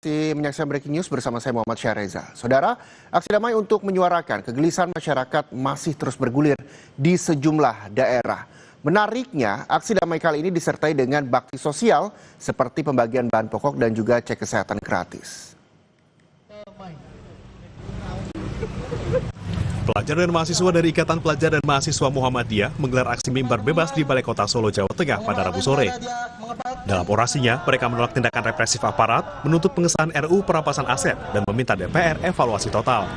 Masih menyaksikan breaking news bersama saya Muhammad Syahreza. Saudara, aksi damai untuk menyuarakan kegelisahan masyarakat masih terus bergulir di sejumlah daerah. Menariknya, aksi damai kali ini disertai dengan bakti sosial seperti pembagian bahan pokok dan juga cek kesehatan gratis. Pelajar dan mahasiswa dari Ikatan Pelajar dan Mahasiswa Muhammadiyah menggelar aksi mimbar bebas di Balai Kota Solo, Jawa Tengah pada Rabu sore. Dalam orasinya, mereka menolak tindakan represif aparat, menuntut pengesahan RUU perampasan aset, dan meminta DPR evaluasi total.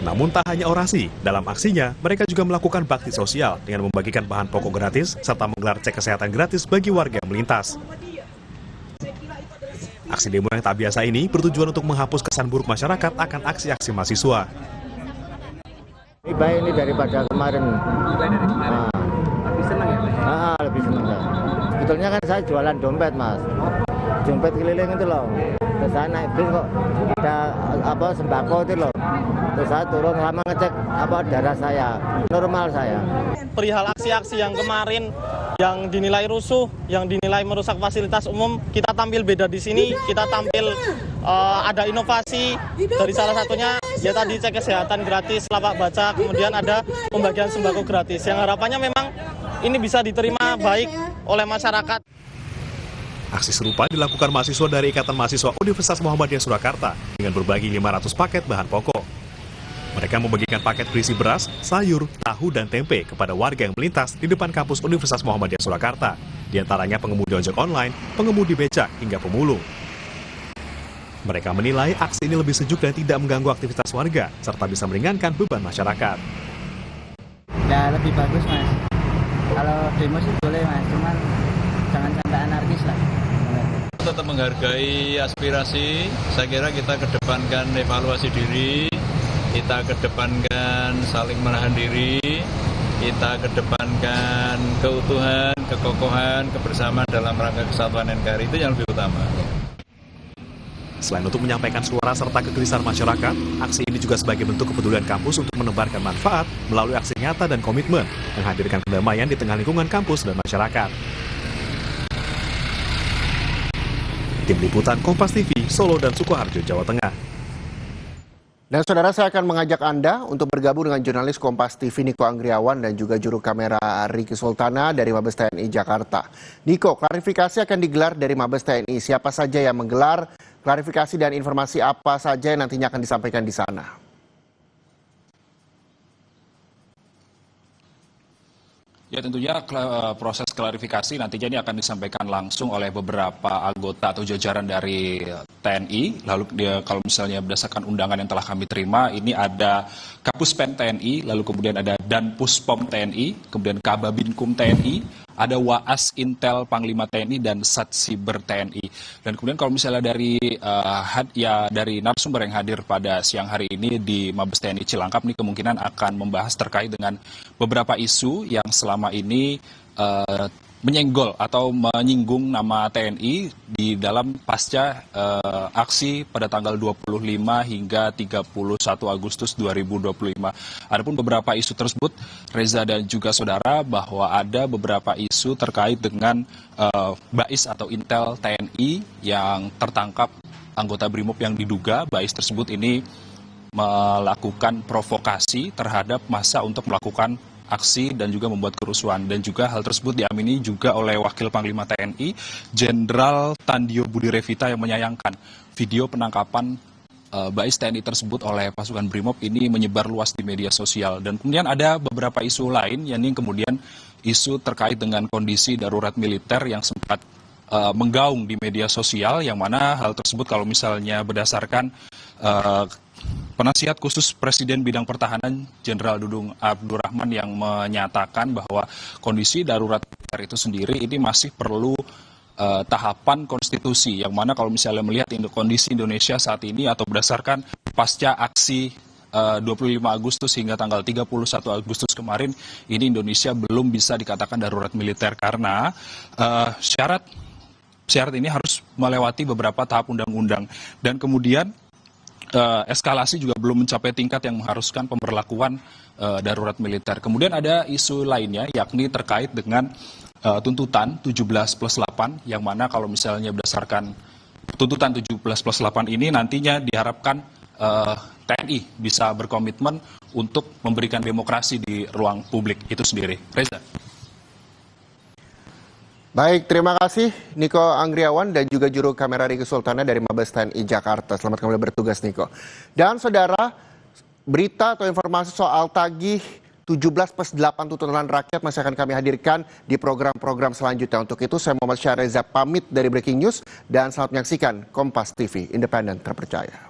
Namun tak hanya orasi, dalam aksinya mereka juga melakukan bakti sosial dengan membagikan bahan pokok gratis serta menggelar cek kesehatan gratis bagi warga yang melintas. Aksi demo yang tak biasa ini bertujuan untuk menghapus kesan buruk masyarakat akan aksi-aksi mahasiswa. Ini baik ini daripada kemarin. Lebih senang ya? Lebih senang ya. Sebetulnya kan saya jualan dompet, Mas. Dompet keliling itu loh. Terus saya naik bis kok ada sembako itu loh. Terus saya turun lama ngecek darah saya, normal saya. Perihal aksi-aksi yang kemarin yang dinilai rusuh, yang dinilai merusak fasilitas umum, kita tampil beda di sini. Kita tampil ada inovasi dari salah satunya ya tadi cek kesehatan gratis, lapak baca, kemudian ada pembagian sembako gratis. Yang harapannya memang ini bisa diterima baik oleh masyarakat. Aksi serupa dilakukan mahasiswa dari Ikatan Mahasiswa Universitas Muhammadiyah Surakarta dengan berbagi 500 paket bahan pokok. Mereka membagikan paket berisi beras, sayur, tahu, dan tempe kepada warga yang melintas di depan kampus Universitas Muhammadiyah Surakarta. Di antaranya pengemudi ojek online, pengemudi becak, hingga pemulung. Mereka menilai aksi ini lebih sejuk dan tidak mengganggu aktivitas warga, serta bisa meringankan beban masyarakat. Ya lebih bagus, Mas. Kalau demo sih boleh, Mas, cuman jangan sampai anarkis lah. Tetap menghargai aspirasi, saya kira kita kedepankan evaluasi diri, kita kedepankan saling menahan diri, kita kedepankan keutuhan, kekokohan, kebersamaan dalam rangka kesatuan NKRI, itu yang lebih utama. Selain untuk menyampaikan suara serta kegelisahan masyarakat, aksi ini juga sebagai bentuk kepedulian kampus untuk menebarkan manfaat melalui aksi nyata dan komitmen menghadirkan kedamaian di tengah lingkungan kampus dan masyarakat. Tim Liputan Kompas TV, Solo dan Sukoharjo, Jawa Tengah. Dan saudara, saya akan mengajak Anda untuk bergabung dengan jurnalis Kompas TV Niko Anggriawan dan juga juru kamera Riki Sultana dari Mabes TNI Jakarta. Niko, klarifikasi akan digelar dari Mabes TNI. Siapa saja yang menggelar klarifikasi dan informasi apa saja yang nantinya akan disampaikan di sana? Ya, tentunya proses klarifikasi nantinya ini akan disampaikan langsung oleh beberapa anggota atau jajaran dari TNI. Lalu kalau misalnya berdasarkan undangan yang telah kami terima, ini ada Kapuspen TNI, lalu kemudian ada Danpuspom TNI, kemudian Kababinkum TNI, ada Waas Intel Panglima TNI dan Satsiber TNI. Dan kemudian kalau misalnya dari dari narasumber yang hadir pada siang hari ini di Mabes TNI Cilangkap, ini kemungkinan akan membahas terkait dengan beberapa isu yang selama ini menyenggol atau menyinggung nama TNI di dalam pasca aksi pada tanggal 25 hingga 31 Agustus 2025. Adapun beberapa isu tersebut, Reza dan juga saudara, bahwa ada beberapa isu terkait dengan BAIS atau Intel TNI yang tertangkap anggota BRIMOB yang diduga BAIS tersebut ini melakukan provokasi terhadap massa untuk melakukan aksi dan juga membuat kerusuhan. Dan juga hal tersebut diamini juga oleh Wakil Panglima TNI, Jenderal Tandio Budi Revita, yang menyayangkan video penangkapan BAIS TNI tersebut oleh pasukan BRIMOB ini menyebar luas di media sosial. Dan kemudian ada beberapa isu lain, yakni kemudian isu terkait dengan kondisi darurat militer yang sempat menggaung di media sosial, yang mana hal tersebut kalau misalnya berdasarkan Penasihat Khusus Presiden Bidang Pertahanan Jenderal Dudung Abdurrahman yang menyatakan bahwa kondisi darurat militer itu sendiri ini masih perlu tahapan konstitusi, yang mana kalau misalnya melihat kondisi Indonesia saat ini atau berdasarkan pasca aksi 25 Agustus hingga tanggal 31 Agustus kemarin, ini Indonesia belum bisa dikatakan darurat militer karena syarat ini harus melewati beberapa tahap undang-undang, dan kemudian eskalasi juga belum mencapai tingkat yang mengharuskan pemberlakuan darurat militer. Kemudian ada isu lainnya, yakni terkait dengan tuntutan 17+8, yang mana kalau misalnya berdasarkan tuntutan 17+8 ini nantinya diharapkan TNI bisa berkomitmen untuk memberikan demokrasi di ruang publik itu sendiri. Reza. Baik, terima kasih Niko Anggriawan dan juga juru kamera Riki Sultana dari Mabes TNI Jakarta. Selamat kembali bertugas, Niko. Dan saudara, berita atau informasi soal tagih 17+8 tuntutan rakyat masih akan kami hadirkan di program-program selanjutnya. Untuk itu, saya Muhammad Syahreza pamit dari Breaking News dan selamat menyaksikan Kompas TV, independen terpercaya.